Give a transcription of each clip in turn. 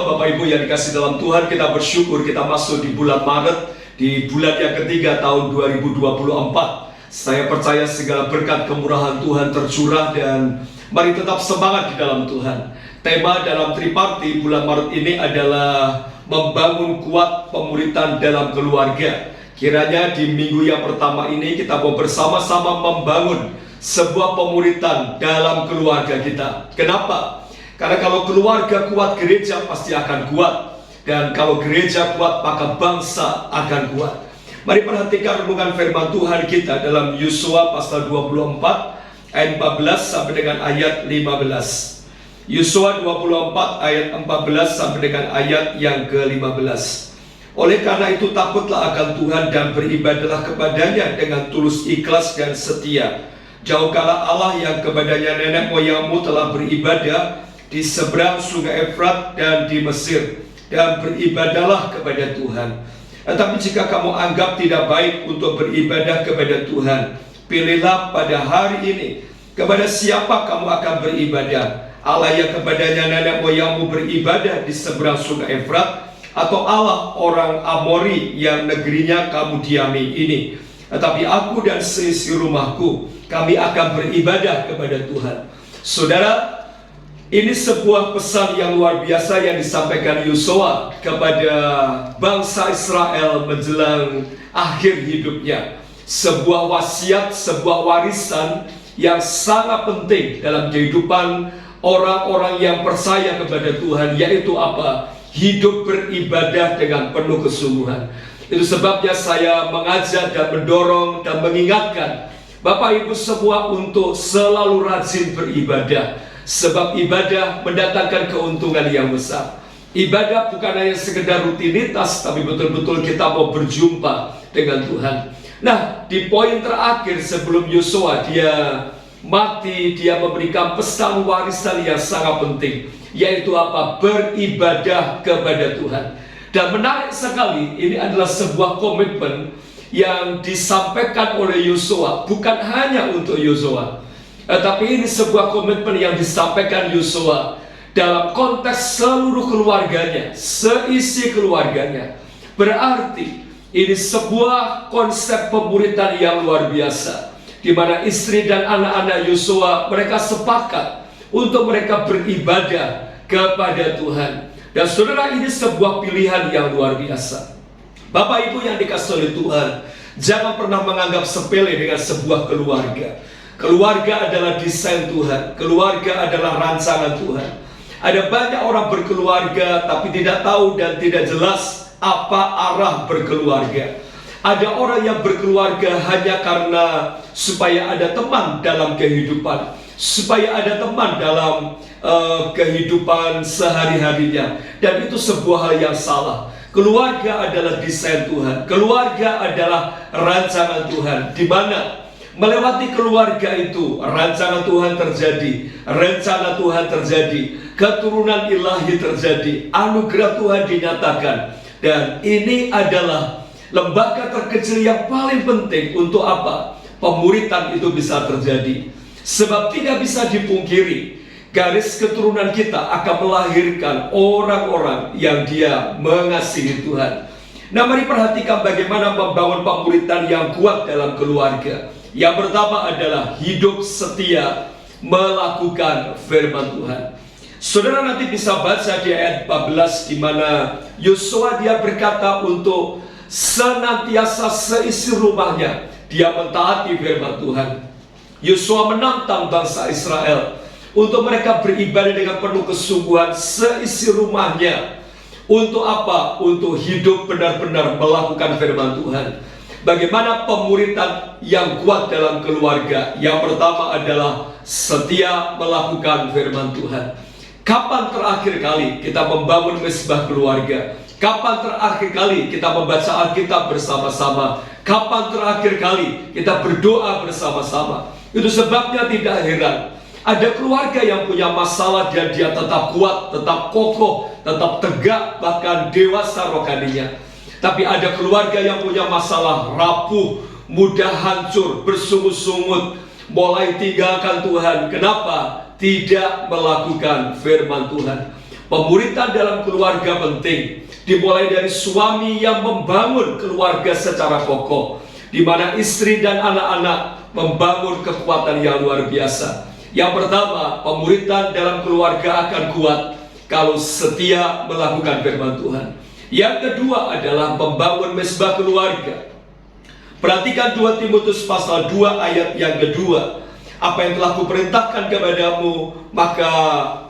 Bapak Ibu yang dikasih dalam Tuhan, kita bersyukur kita masuk di bulan Maret, di bulan yang ketiga tahun 2024. Saya percaya segala berkat kemurahan Tuhan tercurah dan mari tetap semangat di dalam Tuhan. Tema dalam Triparti bulan Maret ini adalah membangun kuat pemuritan dalam keluarga. Kiranya di minggu yang pertama ini kita mau bersama-sama membangun sebuah pemuritan dalam keluarga kita. Kenapa? Karena kalau keluarga kuat, gereja pasti akan kuat. Dan kalau gereja kuat, maka bangsa akan kuat. Mari perhatikan renungan firman Tuhan kita dalam Yosua pasal 24 ayat 14 sampai dengan ayat 15. Yosua 24 ayat 14 sampai dengan ayat yang ke-15. Oleh karena itu takutlah akan Tuhan dan beribadahlah kepadanya dengan tulus ikhlas dan setia. Jauhkanlah Allah yang kepadanya nenek moyangmu telah beribadah di seberang sungai Efrat dan di Mesir, dan beribadahlah kepada Tuhan. Tetapi jika kamu anggap tidak baik untuk beribadah kepada Tuhan, pilihlah pada hari ini kepada siapa kamu akan beribadah. Allah yang kepadanya nenek moyangmu beribadah di seberang sungai Efrat, atau Allah orang Amori yang negerinya kamu diami ini. Tetapi aku dan seisi rumahku, kami akan beribadah kepada Tuhan. Saudara, ini sebuah pesan yang luar biasa yang disampaikan Yosua kepada bangsa Israel menjelang akhir hidupnya. Sebuah wasiat, sebuah warisan yang sangat penting dalam kehidupan orang-orang yang percaya kepada Tuhan, yaitu apa? Hidup beribadah dengan penuh kesungguhan. Itu sebabnya saya mengajak dan mendorong dan mengingatkan Bapak Ibu semua untuk selalu rajin beribadah. Sebab ibadah mendatangkan keuntungan yang besar. Ibadah bukan hanya sekedar rutinitas, tapi betul-betul kita mau berjumpa dengan Tuhan. Nah, di poin terakhir sebelum Yosua dia mati, dia memberikan pesan warisan yang sangat penting, yaitu apa? Beribadah kepada Tuhan. Dan menarik sekali, ini adalah sebuah komitmen yang disampaikan oleh Yosua, bukan hanya untuk Yosua, tapi ini sebuah komitmen yang disampaikan Yosua dalam konteks seluruh keluarganya, seisi keluarganya. Berarti ini sebuah konsep pemuritan yang luar biasa, di mana istri dan anak-anak Yosua mereka sepakat untuk mereka beribadah kepada Tuhan. Dan saudara, ini sebuah pilihan yang luar biasa. Bapak Ibu yang dikasihi oleh Tuhan, jangan pernah menganggap sepele dengan sebuah keluarga. Keluarga adalah desain Tuhan. Keluarga adalah rancangan Tuhan. Ada banyak orang berkeluarga tapi tidak tahu dan tidak jelas apa arah berkeluarga. Ada orang yang berkeluarga hanya karena supaya ada teman dalam kehidupan, supaya ada teman dalam kehidupan sehari-harinya. Dan itu sebuah hal yang salah. Keluarga adalah desain Tuhan. Keluarga adalah rancangan Tuhan, di mana melewati keluarga itu rancangan Tuhan terjadi, rencana Tuhan terjadi, keturunan ilahi terjadi, anugerah Tuhan dinyatakan. Dan ini adalah lembaga terkecil yang paling penting untuk apa? Pemuritan itu bisa terjadi. Sebab tidak bisa dipungkiri, garis keturunan kita akan melahirkan orang-orang yang dia mengasihi Tuhan. Nah, mari perhatikan bagaimana membangun pemuritan yang kuat dalam keluarga. Yang pertama adalah hidup setia melakukan firman Tuhan. Saudara nanti bisa baca di ayat 14 di mana Yosua dia berkata untuk senantiasa seisi rumahnya dia mentaati firman Tuhan. Yosua menantang bangsa Israel untuk mereka beribadah dengan penuh kesungguhan seisi rumahnya. Untuk apa? Untuk hidup benar-benar melakukan firman Tuhan. Bagaimana pemuritan yang kuat dalam keluarga? Yang pertama adalah setia melakukan firman Tuhan. Kapan terakhir kali kita membangun mesbah keluarga? Kapan terakhir kali kita membaca Alkitab bersama-sama? Kapan terakhir kali kita berdoa bersama-sama? Itu sebabnya tidak heran ada keluarga yang punya masalah dan dia tetap kuat, tetap kokoh, tetap tegak, bahkan dewasa rohaninya. Tapi ada keluarga yang punya masalah, rapuh, mudah hancur, bersungut-sungut, mulai tinggalkan Tuhan. Kenapa? Tidak melakukan firman Tuhan. Pemuritan dalam keluarga penting, dimulai dari suami yang membangun keluarga secara kokoh, di mana istri dan anak-anak membangun kekuatan yang luar biasa. Yang pertama, pemuritan dalam keluarga akan kuat kalau setia melakukan firman Tuhan. Yang kedua adalah membangun mesbah keluarga. Perhatikan 2 Timotius pasal 2 ayat yang kedua. Apa yang telah kuperintahkan kepadamu, maka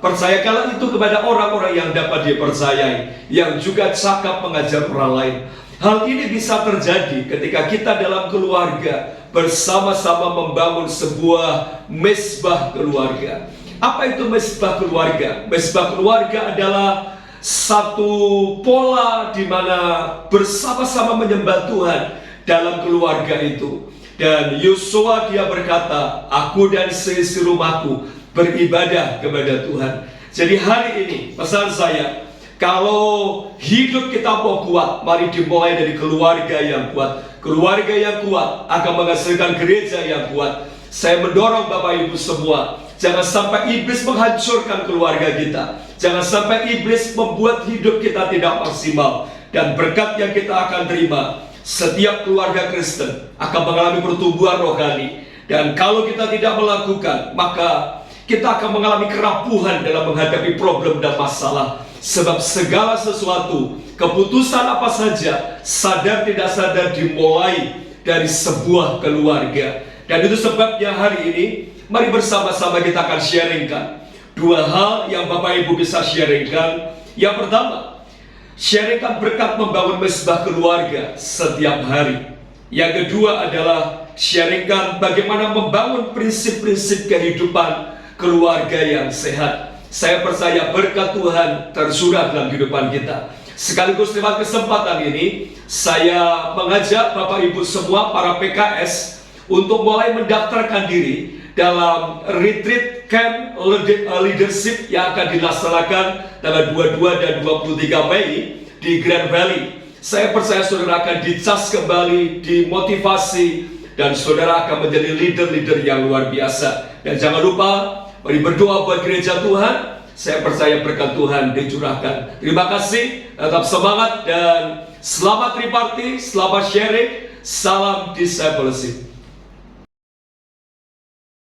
percayakanlah itu kepada orang-orang yang dapat dipercayai, yang juga cakap mengajar orang lain. Hal ini bisa terjadi ketika kita dalam keluarga bersama-sama membangun sebuah mesbah keluarga. Apa itu mesbah keluarga? Mesbah keluarga adalah satu pola di mana bersama-sama menyembah Tuhan dalam keluarga itu. Dan Yosua dia berkata, aku dan seisi rumahku beribadah kepada Tuhan. Jadi hari ini pesan saya, kalau hidup kita mau kuat, mari dimulai dari keluarga yang kuat. Keluarga yang kuat akan menghasilkan gereja yang kuat. Saya mendorong Bapak Ibu semua, jangan sampai iblis menghancurkan keluarga kita. Jangan sampai iblis membuat hidup kita tidak maksimal. Dan berkat yang kita akan terima, setiap keluarga Kristen akan mengalami pertumbuhan rohani. Dan kalau kita tidak melakukan, maka kita akan mengalami kerapuhan dalam menghadapi problem dan masalah. Sebab segala sesuatu, keputusan apa saja, sadar tidak sadar dimulai dari sebuah keluarga. Dan itu sebabnya hari ini, mari bersama-sama kita akan sharingkan 2 hal yang Bapak Ibu bisa sharingkan. Yang pertama, sharingkan berkat membangun mesbah keluarga setiap hari. Yang kedua adalah sharingkan bagaimana membangun prinsip-prinsip kehidupan keluarga yang sehat. Saya percaya berkat Tuhan tercurah dalam kehidupan kita. Sekaligus lewat kesempatan ini, saya mengajak Bapak Ibu semua para PKS untuk mulai mendaftarkan diri dalam retreat camp leadership yang akan dilaksanakan tanggal 22 dan 23 Mei di Grand Valley. Saya percaya saudara akan dicas kembali, dimotivasi, dan saudara akan menjadi leader-leader yang luar biasa. Dan jangan lupa, mari berdoa buat gereja Tuhan. Saya percaya berkat Tuhan dicurahkan. Terima kasih, tetap semangat dan selamat triparty, selamat sharing, salam discipleship.